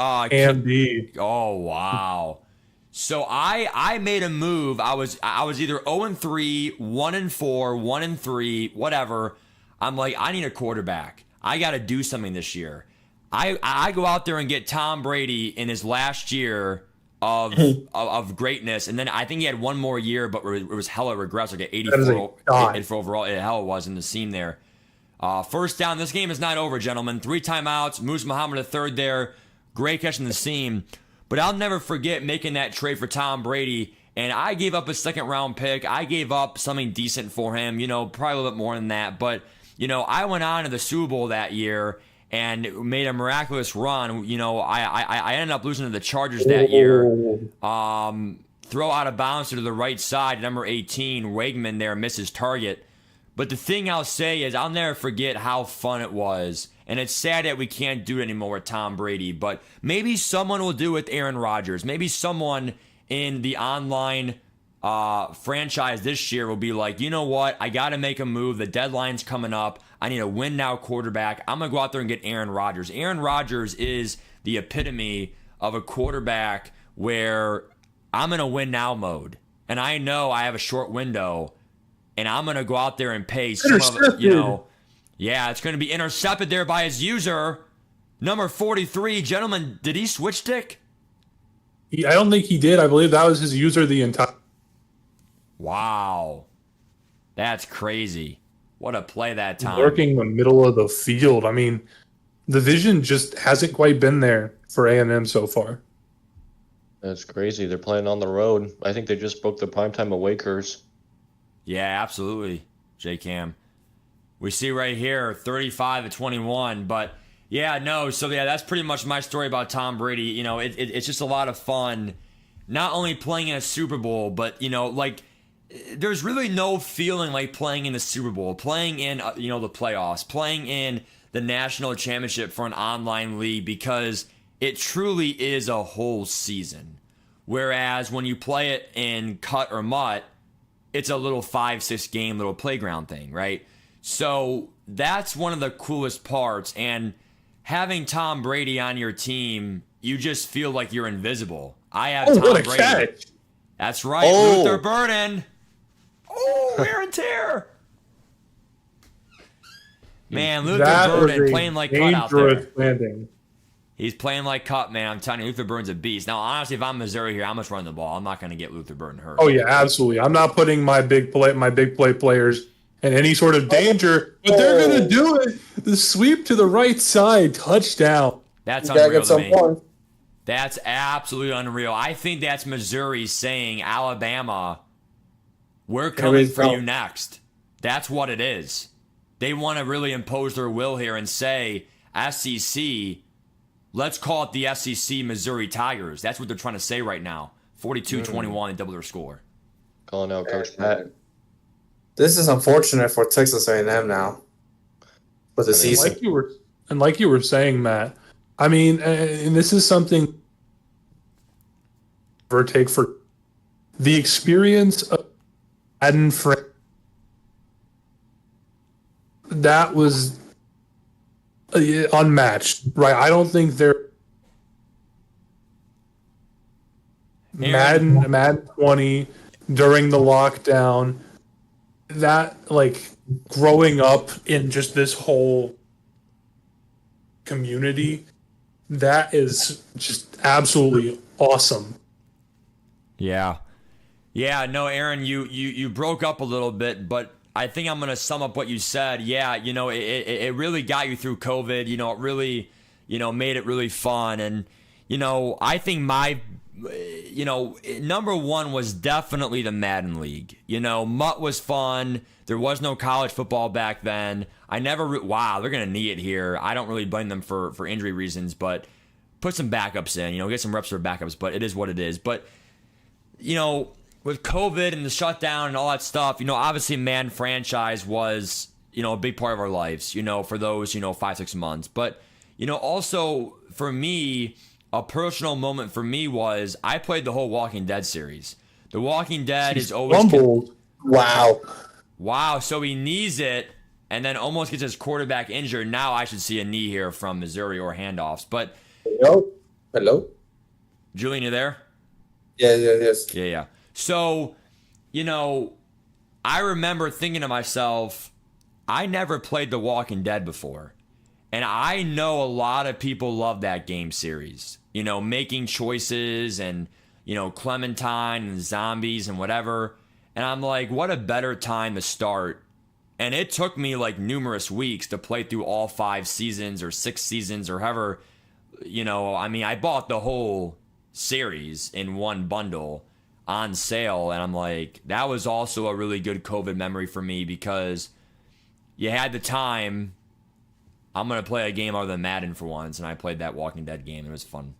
Oh wow! So I made a move. I was either 0-3, 1-4, 1-3, whatever. I'm like, I need a quarterback. I got to do something this year. I go out there and get Tom Brady in his last year of greatness, and then I think he had one more year, but it was hella regrets, like an 84 overall. It hell was in the seam there. First down. This game is not over, gentlemen. 3 timeouts. Moose Muhammad III there. Great catch in the seam. But I'll never forget making that trade for Tom Brady. And I gave up a second-round pick. I gave up something decent for him. Probably a little bit more than that. But, I went on to the Super Bowl that year and made a miraculous run. I ended up losing to the Chargers that year. Throw out of bounds to the right side. Number 18, Wegman there misses target. But the thing I'll say is I'll never forget how fun it was. And it's sad that we can't do it anymore with Tom Brady. But maybe someone will do it with Aaron Rodgers. Maybe someone in the online franchise this year will be like, you know what? I got to make a move. The deadline's coming up. I need a win-now quarterback. I'm going to go out there and get Aaron Rodgers. Aaron Rodgers is the epitome of a quarterback where I'm in a win now mode. And I know I have a short window, and I'm going to go out there and pay some of, it's going to be intercepted there by his user, number 43. Gentlemen, did he switch stick? I don't think he did. I believe that was his user the entire. Wow. That's crazy. What a play that time. Working in the middle of the field. I mean, the vision just hasn't quite been there for A&M so far. That's crazy. They're playing on the road. I think they just broke the primetime away curse. Yeah, absolutely, J-Cam. We see right here, 35-21. But, that's pretty much my story about Tom Brady. You know, it's just a lot of fun, not only playing in a Super Bowl, but, there's really no feeling like playing in the Super Bowl, playing in, the playoffs, playing in the national championship for an online league, because it truly is a whole season. Whereas when you play it in cut or mutt, it's a little 5-6 game little playground thing, right? So that's one of the coolest parts. And having Tom Brady on your team, you just feel like you're invisible. I have Tom what a Brady. catch. That's right, Luther Burden. Oh, wear and tear. Man, Luther Burden playing like cut out there. Landing. He's playing like cut, man. I'm telling you, Luther Burden's a beast. Now, honestly, if I'm Missouri here, I'm just running the ball. I'm not going to get Luther Burden hurt. Oh yeah, absolutely. I'm not putting my big play players in any sort of danger, but they're going to do it. The sweep to the right side, touchdown. That's unreal to me. That's absolutely unreal. I think that's Missouri saying, Alabama, we're coming for you next. That's what it is. They want to really impose their will here and say, SEC, let's call it the SEC Missouri Tigers. That's what they're trying to say right now. 42-21, they double their score. Calling out Coach Pat. This is unfortunate for Texas A&M now. For the season. Like you were saying, Matt, I mean, and this is something take for the experience of Madden that was unmatched, right? I don't think they're Madden 20 during the lockdown, that like growing up in just this whole community, that is just absolutely awesome. Yeah. Yeah, no, Aaron, you broke up a little bit, but I think I'm going to sum up what you said. Yeah, it really got you through COVID. It really, made it really fun. And, I think my, number one was definitely the Madden League. Mutt was fun. There was no college football back then. I never, wow, they're going to knee it here. I don't really blame them for injury reasons, but put some backups in, get some reps for backups, but it is what it is. But, with COVID and the shutdown and all that stuff, obviously Madden franchise was, a big part of our lives, for those, 5-6 months. But, also for me, a personal moment for me was I played the whole Walking Dead series. The Walking Dead is always... Wow. So he knees it and then almost gets his quarterback injured. Now I should see a knee here from Missouri or handoffs. But... Hello? Julian, you there? Yes. Yeah. So, I remember thinking to myself, I never played The Walking Dead before. And I know a lot of people love that game series. Making choices and, Clementine and zombies and whatever. And I'm like, what a better time to start. And it took me like numerous weeks to play through all 5 seasons or 6 seasons or however, I bought the whole series in one bundle on sale, and I'm like, that was also a really good COVID memory for me because you had the time. I'm gonna play a game other than Madden for once, and I played that Walking Dead game. It was fun.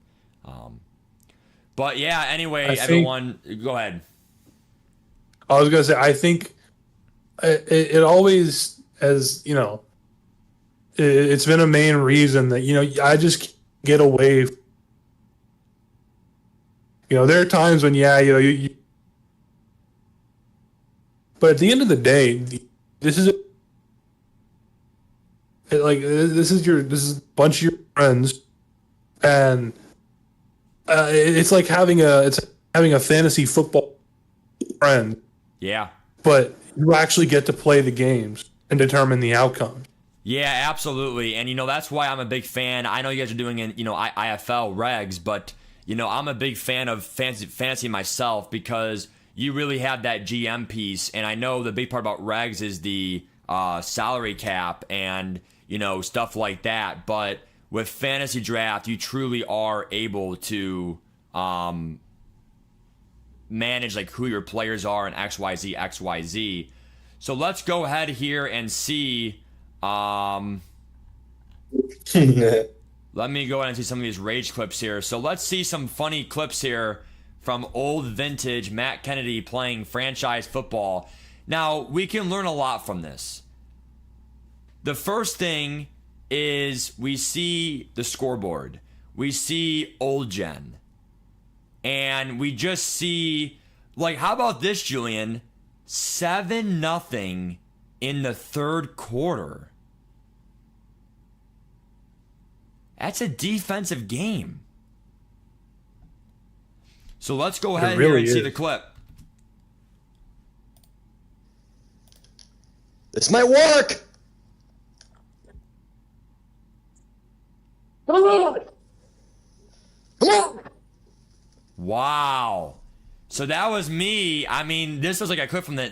But yeah, anyway, everyone, go ahead. I was gonna say, I think it always has, it's been a main reason that I just get away. There are times when, but at the end of the day, this is a bunch of your friends and it's like having a fantasy football friend, Yeah. but you actually get to play the games and determine the outcome. Yeah, absolutely. And, that's why I'm a big fan. I know you guys are doing, IFL regs, but, I'm a big fan of fantasy myself because you really have that GM piece. And I know the big part about regs is the salary cap and, stuff like that. But with fantasy draft, you truly are able to manage like who your players are and XYZ. So let's go ahead here and see. Let me go ahead and see some of these rage clips here. So let's see some funny clips here from old vintage Matt Kennedy playing franchise football. Now, we can learn a lot from this. The first thing is we see the scoreboard. We see old gen. And we just see, like, how about this, Julian? 7-0 in the third quarter. That's a defensive game. So let's go ahead here and see the clip. This might work. Come on. Come on. Wow. So that was me. I mean, this was like a clip from the,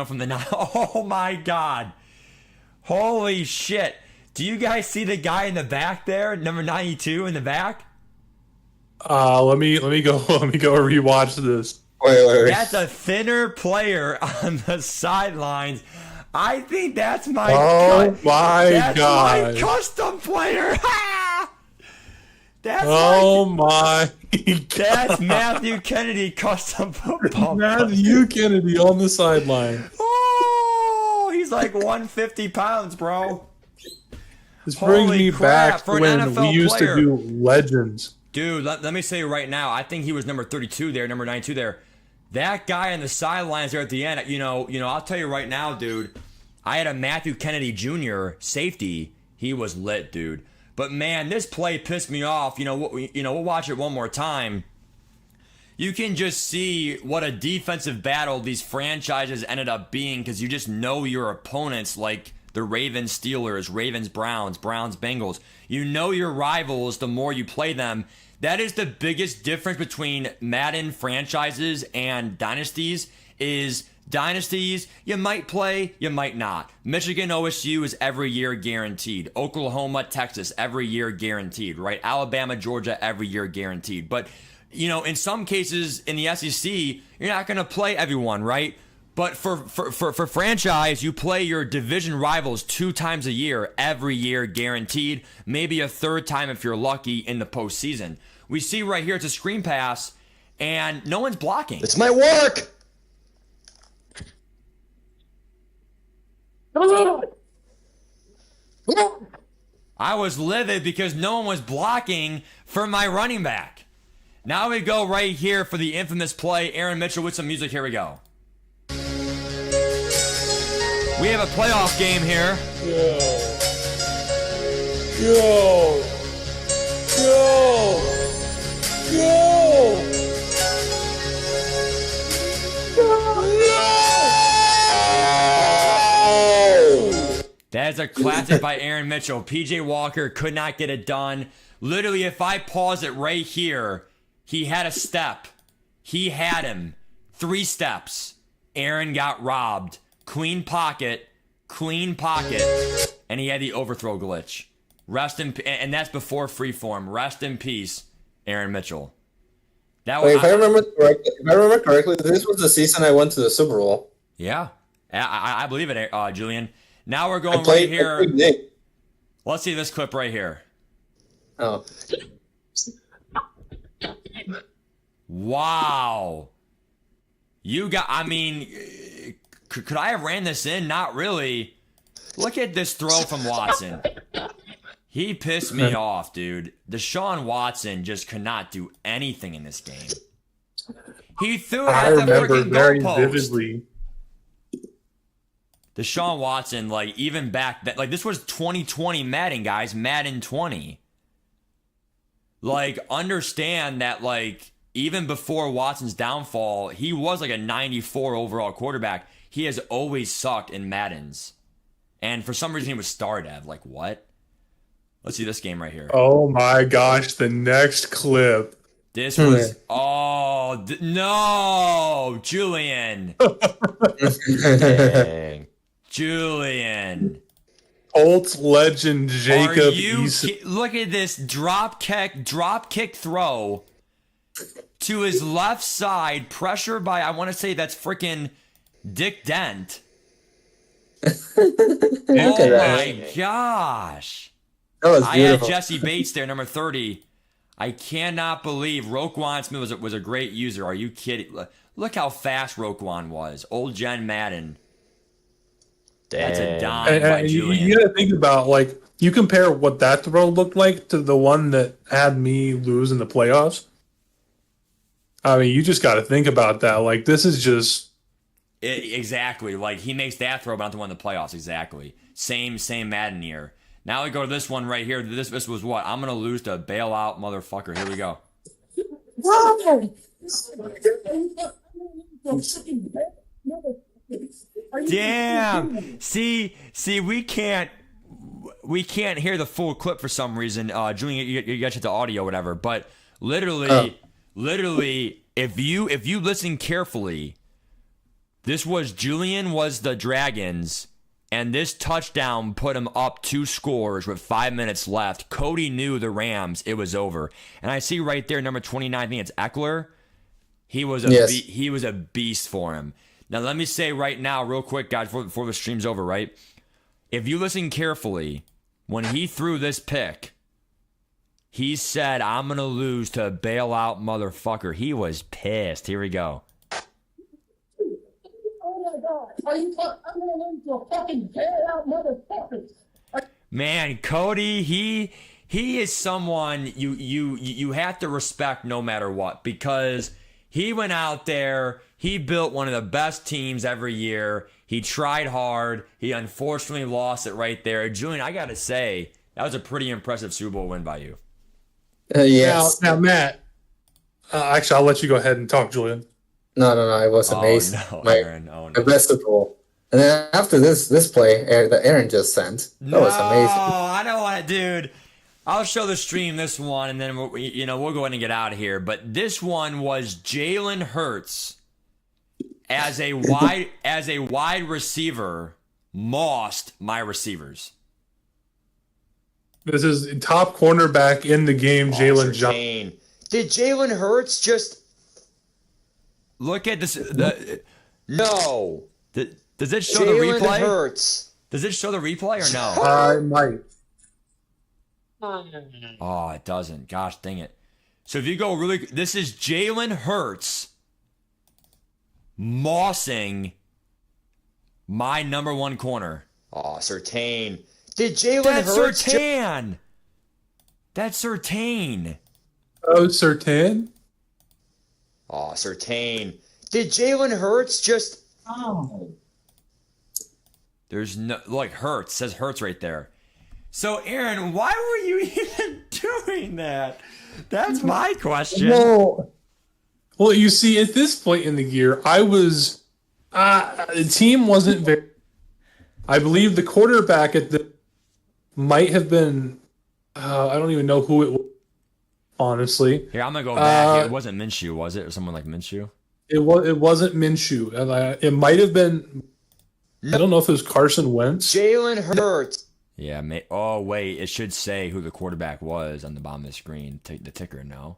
from the, oh my God. Holy shit. Do you guys see the guy in the back there, number 92 in the back? Let me go rewatch this. Wait. That's a thinner player on the sidelines. I think that's my my God. my custom player. That's my God. That's Matthew Kennedy custom football. Matthew Kennedy on the sideline. Oh, he's like 150 pounds, bro. This brings me back to when we used to do legends. Dude, let me say right now, I think he was number 32 there, number 92 there. That guy on the sidelines there at the end, I'll tell you right now, dude, I had a Matthew Kennedy Jr. safety. He was lit, dude. But man, this play pissed me off. We'll watch it one more time. You can just see what a defensive battle these franchises ended up being because you just know your opponents, like the Ravens Steelers, Ravens Browns, Browns Bengals. You know your rivals the more you play them. That is the biggest difference between Madden franchises and dynasties is dynasties, you might play, you might not. Michigan OSU is every year guaranteed. Oklahoma, Texas, every year guaranteed, right? Alabama, Georgia, every year guaranteed. But, in some cases in the SEC, you're not going to play everyone, right? But for franchise, you play your division rivals 2 times a year, every year guaranteed. Maybe a third time if you're lucky in the postseason. We see right here, it's a screen pass, and no one's blocking. This might work. I was livid because no one was blocking for my running back. Now we go right here for the infamous play. Aaron Mitchell with some music. Here we go. We have a playoff game here. That is a classic by Aaron Mitchell. PJ Walker could not get it done. Literally, if I pause it right here, he had a step. He had him. 3 steps. Aaron got robbed. Clean pocket, and he had the overthrow glitch. And that's before freeform. Rest in peace, Aaron Mitchell. If I remember correctly, this was the season I went to the Super Bowl. Yeah, I believe it, Julian. Now we're going right here. Let's see this clip right here. Oh. Wow. Could I have ran this in? Not really. Look at this throw from Watson. He pissed me off, dude. Deshaun Watson just could not do anything in this game. He threw it at the freaking goalpost. Vividly. Deshaun Watson, even back then, this was 2020 Madden, guys. Madden 20. like, understand that, like, even before Watson's downfall, he was like a 94 overall quarterback. He has always sucked in Maddens. And for some reason, he was star dev. Like, what? Let's see this game right here. Oh my gosh, the next clip. This was, no, Julian. Dang. Julian. Colts legend Jacob Are you Eason. look at this drop kick throw to his left side, pressure by, I want to say that's freaking Dick Dent. Oh my gosh. That was I had beautiful. Jesse Bates there, number 30. I cannot believe Roquan Smith was a great user. Are you kidding? Look how fast Roquan was. Old Jen Madden. That's a dime by And Julian. you gotta think about, like, you compare what that throw looked like to the one that had me lose in the playoffs. I mean, you just got to think about that. Like, this is just Exactly. Like, he makes that throw, but not the one in the playoffs. Exactly. Same Madden year. Now we go to this one right here. This was what? I'm going to lose to a bailout motherfucker. Here we go. Damn. See, we can't hear the full clip for some reason. Julian, you got the audio, whatever. But literally, if you listen carefully, this was Julian was the Dragons, and this touchdown put him up 2 scores with 5 minutes left. Cody knew the Rams, it was over. And I see right there, number 29, I think it's Eckler. He was he was a beast for him. Now, let me say right now, real quick, guys, before the stream's over, right? If you listen carefully, when he threw this pick, he said, I'm going to lose to a bailout motherfucker. He was pissed. Here we go. Oh my God. I'm going to lose to a fucking bailout motherfucker. Man, Cody, he is someone you have to respect no matter what, because he went out there, he built one of the best teams every year. He tried hard. He unfortunately lost it right there. Julian, I got to say, that was a pretty impressive Super Bowl win by you. Yes. now Matt. Actually, I'll let you go ahead and talk, Julian. No, it was amazing. Oh, no, my, Aaron. Oh, no. my best Super Bowl. And then after this play that Aaron just sent, that was amazing. I don't want to, dude. I'll show the stream this one, and then we'll go ahead and get out of here. But this one was Jalen Hurts as a wide receiver mossed my receivers. This is top cornerback in the game, Jalen Johnson. Did Jalen Hurts just... Look at this. No. Does it show the Jalen replay? Hurts. Does it show the replay or no? I might. Oh, it doesn't. Gosh dang it. So if you go really... This is Jalen Hurts mossing my number 1 corner. Oh, Surtain. Did Jalen That's Hurts... Surtain. That's Surtain. Oh, Surtain? Oh, Surtain. Did Jalen Hurts just... Oh. There's no... Like, Hurts. Says Hurts right there. So, Aaron, why were you even doing that? That's my question. Well, you see, at this point in the year, I was... the team wasn't very... I believe the quarterback at the... might have been... I don't even know who it was, honestly. Here, I'm going to go back. It wasn't Minshew, was it? Or someone like Minshew? It wasn't Minshew. It might have been... I don't know if it was Carson Wentz. Jalen Hurts. Yeah. Oh, wait. It should say who the quarterback was on the bottom of the screen. The ticker, no?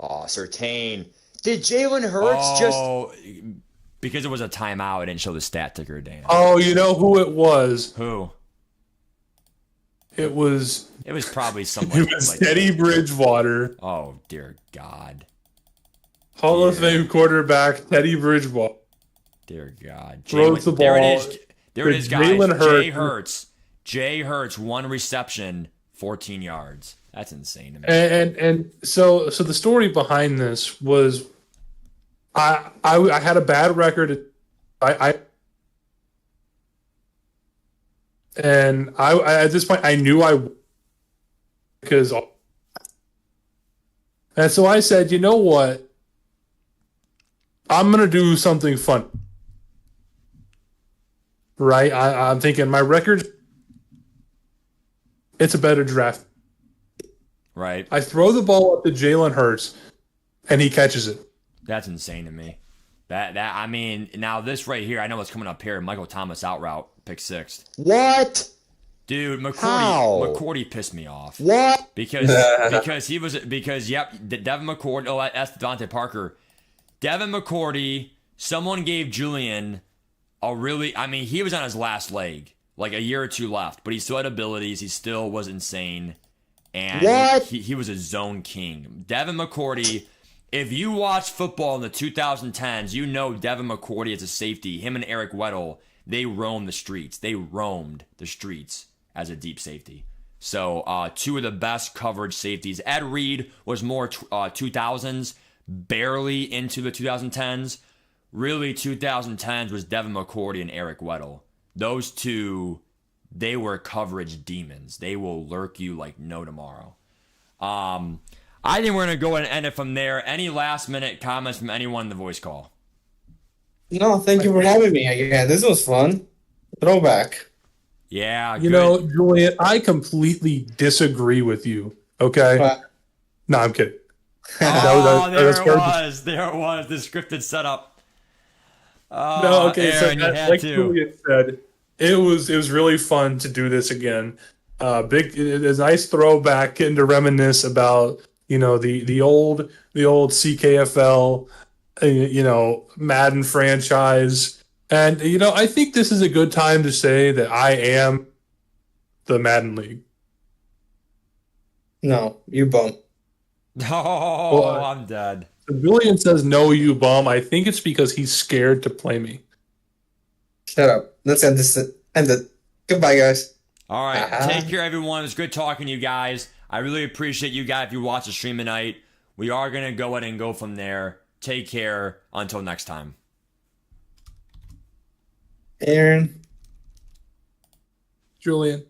Oh, Surtain. Did Jalen Hurts just... Oh, because it was a timeout, it didn't show the stat ticker, Dan. Oh, you know who it was? Who? It was Probably someone. it was Teddy Bridgewater, Oh, dear God. Hall of Fame quarterback Teddy Bridgewater. Dear God. Throws the There it ball is. There it is, guys. Jalen Jay Hurts, 1 reception, 14 yards. That's insane to me. And so the story behind this was I had a bad record. I at this point I knew because And so I said, you know what? I'm going to do something fun. Right? I'm thinking my record, it's a better draft. Right. I throw the ball up to Jalen Hurts, and he catches it. That's insane to me. I mean, now this right here, I know what's coming up here. Michael Thomas out route, pick 6. What? Dude, How? McCourty pissed me off. What? Because Devin McCourty, oh, that's Devontae Parker. Devin McCourty, someone gave Julian he was on his last leg, like a year or two left, but he still had abilities. He still was insane. And What? He was a zone king. Devin McCourty, if you watch football in the 2010s, you know Devin McCourty as a safety. Him and Eric Weddle, they roamed the streets. They roamed the streets as a deep safety. So two of the best coverage safeties. Ed Reed was more 2000s, barely into the 2010s. Really, 2010s was Devin McCourty and Eric Weddle. Those two, they were coverage demons. They will lurk you like no tomorrow. I think we're going to go and end it from there. Any last minute comments from anyone in the voice call? No, thank you for having me again. This was fun. Throwback. Yeah, You know, Julian, I completely disagree with you. Okay? But No, I'm kidding. Oh, there that's it perfect. was. There it was. The scripted setup. No, okay, Aaron, so you had like to. Julian said, it was really fun to do this again. It is a nice throwback, getting to reminisce about the old CKFL, Madden franchise, and I think this is a good time to say that I am the Madden League. no, you bum. Oh, Well, I'm dead. If Julian says no, you bum, I think it's because he's scared to play me. Shut up. Let's end this. End it. Goodbye, guys. All right. Uh-huh. Take care, everyone. It was good talking to you guys. I really appreciate you guys if you watch the stream tonight. We are going to go ahead and go from there. Take care. Until next time. Aaron. Julian.